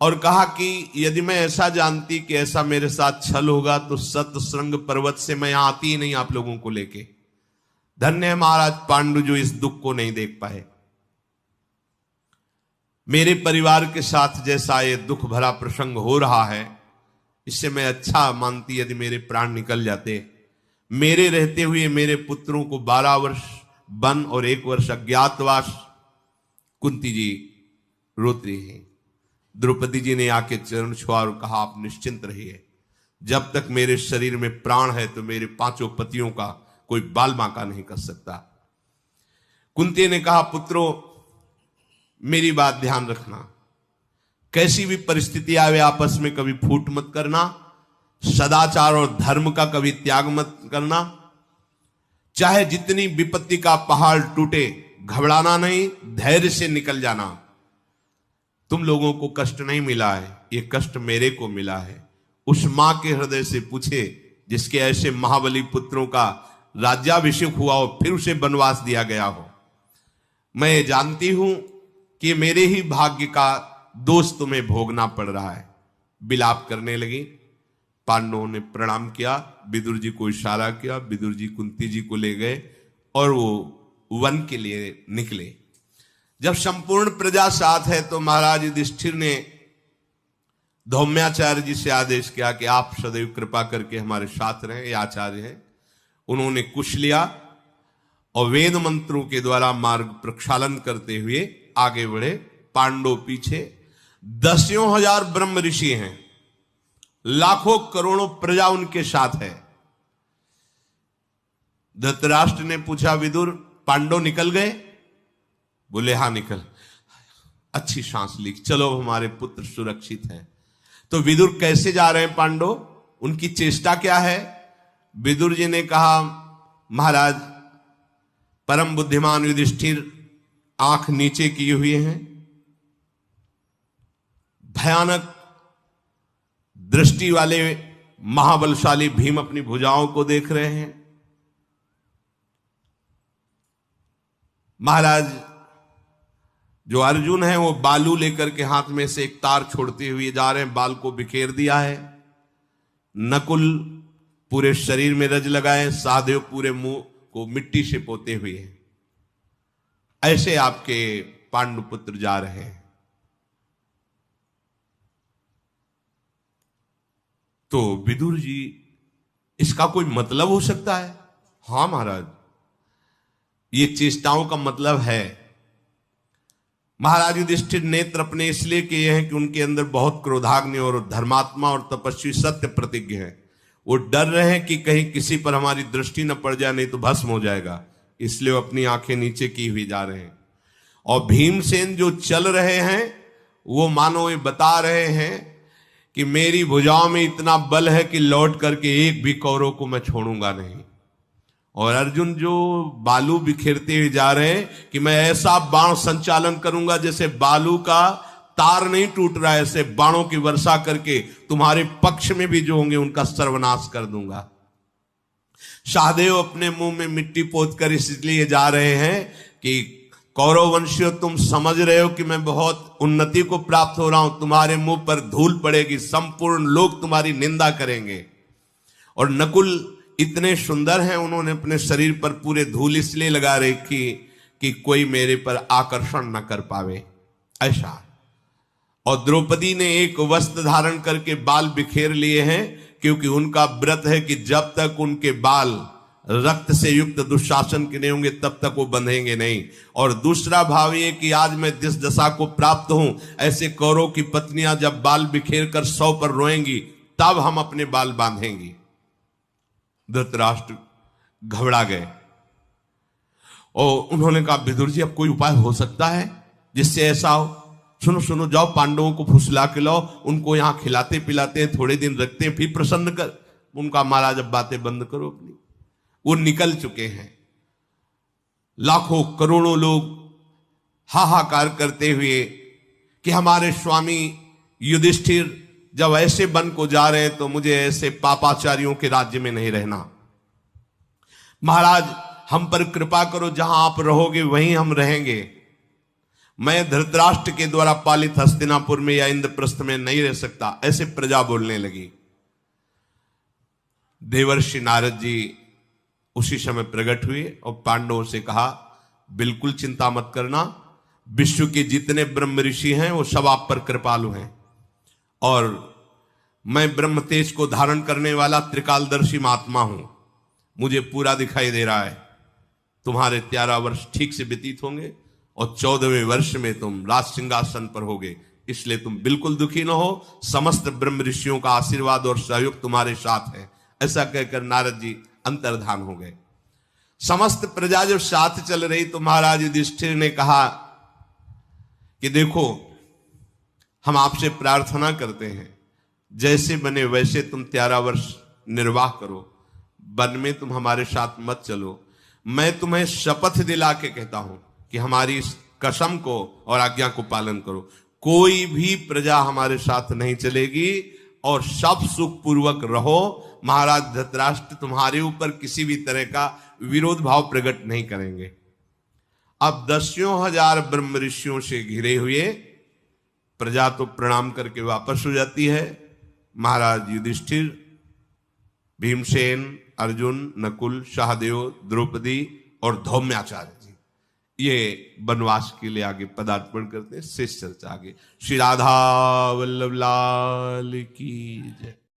और कहा कि यदि मैं ऐसा जानती कि ऐसा मेरे साथ छल होगा तो सतश्रृंग पर्वत से मैं यहां आती ही नहीं आप लोगों को लेके। धन्य है महाराज पांडु जो इस दुख को नहीं देख पाए। मेरे परिवार के साथ जैसा ये दुख भरा प्रसंग हो रहा है, इससे मैं अच्छा मानती यदि मेरे प्राण निकल जाते। मेरे रहते हुए मेरे पुत्रों को 12 वर्ष वन और 1 वर्ष अज्ञातवास। कुंती जी रोत रही हैं। द्रौपदी जी ने आके चरण छुआ और कहा, आप निश्चिंत रहिए, जब तक मेरे शरीर में प्राण है तो मेरे 5 पतियों का कोई बाल बांका नहीं कर सकता। कुंती ने कहा, पुत्रों मेरी बात ध्यान रखना, कैसी भी परिस्थिति आवे आपस में कभी फूट मत करना, सदाचार और धर्म का कभी त्याग मत करना। चाहे जितनी विपत्ति का पहाड़ टूटे, घबराना नहीं, धैर्य से निकल जाना। तुम लोगों को कष्ट नहीं मिला है, ये कष्ट मेरे को मिला है। उस मां के हृदय से पूछे जिसके ऐसे महाबली पुत्रों का राज्याभिषेक हुआ हो फिर उसे वनवास दिया गया हो। मैं जानती हूं कि मेरे ही भाग्य का दोष तुम्हें भोगना पड़ रहा है। विलाप करने लगी। पांडवों ने प्रणाम किया, विदुर जी को इशारा किया, विदुर जी कुंती जी को ले गए और वो वन के लिए निकले। जब संपूर्ण प्रजा साथ है तो महाराज युधिष्ठिर ने धौम्याचार्य जी से आदेश किया कि आप सदैव कृपा करके हमारे साथ रहें, ये आचार्य हैं। उन्होंने कुश लिया और वेद मंत्रों के द्वारा मार्ग प्रक्षालन करते हुए आगे बढ़े। पांडव पीछे, दसियों हजार ब्रह्म ऋषि हैं, लाखों करोड़ों प्रजा उनके साथ है। धृतराष्ट्र ने पूछा, विदुर पांडव निकल गए? बोले हाँ निकल। अच्छी सांस ली, चलो हमारे पुत्र सुरक्षित हैं। तो विदुर कैसे जा रहे हैं पांडव, उनकी चेष्टा क्या है? विदुर जी ने कहा, महाराज परम बुद्धिमान युधिष्ठिर आंख नीचे किए हुए हैं, भयानक दृष्टि वाले महाबलशाली भीम अपनी भुजाओं को देख रहे हैं। महाराज जो अर्जुन है वो बालू लेकर के हाथ में से एक तार छोड़ते हुए जा रहे हैं, बाल को बिखेर दिया है। नकुल पूरे शरीर में रज लगाए, सहदेव पूरे मुंह को मिट्टी से पोते हुए हैं। ऐसे आपके पांडुपुत्र जा रहे हैं। तो विदुर जी, इसका कोई मतलब हो सकता है? हां महाराज, ये चेष्टाओं का मतलब है। महाराज युधिष्ठिर नेत्र अपने इसलिए किए हैं कि उनके अंदर बहुत क्रोधाग्नि और धर्मात्मा और तपस्वी सत्य प्रतिज्ञ है। वो डर रहे हैं कि कहीं किसी पर हमारी दृष्टि न पड़ जाए, नहीं तो भस्म हो जाएगा, इसलिए वो अपनी आंखें नीचे की हुई जा रहे हैं। और भीमसेन जो चल रहे हैं वो मानो ये बता रहे हैं कि मेरी भुजाओं में इतना बल है कि लौट करके एक भी कौरव को मैं छोड़ूंगा नहीं। और अर्जुन जो बालू बिखेरते हुए जा रहे हैं कि मैं ऐसा बाण संचालन करूंगा जैसे बालू का तार नहीं टूट रहा है, ऐसे बाणों की वर्षा करके तुम्हारे पक्ष में भी जो होंगे उनका सर्वनाश कर दूंगा। सहदेव अपने मुंह में मिट्टी पोत कर इसलिए जा रहे हैं कि कौरव वंशियों, तुम समझ रहे हो कि मैं बहुत उन्नति को प्राप्त हो रहा हूं, तुम्हारे मुंह पर धूल पड़ेगी, संपूर्ण लोग तुम्हारी निंदा करेंगे। और नकुल इतने सुंदर हैं, उन्होंने अपने शरीर पर पूरे धूल इसलिए लगा रखी कि कोई मेरे पर आकर्षण न कर पावे, ऐसा। और द्रौपदी ने एक वस्त्र धारण करके बाल बिखेर लिए हैं, क्योंकि उनका व्रत है कि जब तक उनके बाल रक्त से युक्त दुशासन के नहीं होंगे तब तक वो बंधेंगे नहीं। और दूसरा भाव ये कि आज मैं जिस दशा को प्राप्त हूं, ऐसे कौरव की पत्नियां जब बाल बिखेर कर 100 पर रोएंगी तब हम अपने बाल बांधेंगी। धृतराष्ट्र घबरा गए और उन्होंने कहा, विदुर जी अब कोई उपाय हो सकता है जिससे ऐसा हो? सुनो सुनो, जाओ पांडवों को फुसला के लाओ, उनको यहां खिलाते पिलाते हैं, थोड़े दिन रखते हैं, फिर प्रसन्न कर उनका। महाराज अब बातें बंद करो अपनी। वो निकल चुके हैं। लाखों करोड़ों लोग हाहाकार करते हुए कि हमारे स्वामी युधिष्ठिर जब ऐसे वन को जा रहे हैं तो मुझे ऐसे पापाचारियों के राज्य में नहीं रहना। महाराज हम पर कृपा करो, जहां आप रहोगे वहीं हम रहेंगे। मैं धृतराष्ट्र के द्वारा पालित हस्तिनापुर में या इंद्रप्रस्थ में नहीं रह सकता, ऐसे प्रजा बोलने लगी। देवर्षि नारद जी उसी समय प्रकट हुए और पांडवों से कहा, बिल्कुल चिंता मत करना, विश्व के जितने ब्रह्म ऋषि हैं वो सब आप पर कृपालु हैं। और मैं ब्रह्म तेज को धारण करने वाला त्रिकालदर्शी महात्मा हूं, मुझे पूरा दिखाई दे रहा है। तुम्हारे 13 वर्ष ठीक से व्यतीत होंगे और 14वें वर्ष में तुम राज सिंहासन पर होगे, इसलिए तुम बिल्कुल दुखी न हो। समस्त ब्रह्म ऋषियों का आशीर्वाद और सहयोग तुम्हारे साथ है। ऐसा कहकर नारद जी अंतर्धान हो गए। समस्त प्रजा जब साथ चल रही तो महाराज युधिष्ठिर ने कहा कि देखो, हम आपसे प्रार्थना करते हैं, जैसे बने वैसे तुम 13 वर्ष निर्वाह करो, वन में तुम हमारे साथ मत चलो। मैं तुम्हें शपथ दिला के कहता हूं कि हमारी इस कसम को और आज्ञा को पालन करो। कोई भी प्रजा हमारे साथ नहीं चलेगी और सब सुख पूर्वक रहो। महाराज धृतराष्ट्र तुम्हारे ऊपर किसी भी तरह का विरोध भाव प्रकट नहीं करेंगे। अब दसियों हजार ब्रह्म ऋषियों से घिरे हुए प्रजा तो प्रणाम करके वापस हो जाती है। महाराज युधिष्ठिर, भीमसेन, अर्जुन, नकुल, सहदेव, द्रौपदी और धौम्याचार्य जी ये वनवास के लिए आगे पदार्पण करते हैं। शेष चर्चा आगे। श्री राधा वल्लभ लाल की जय।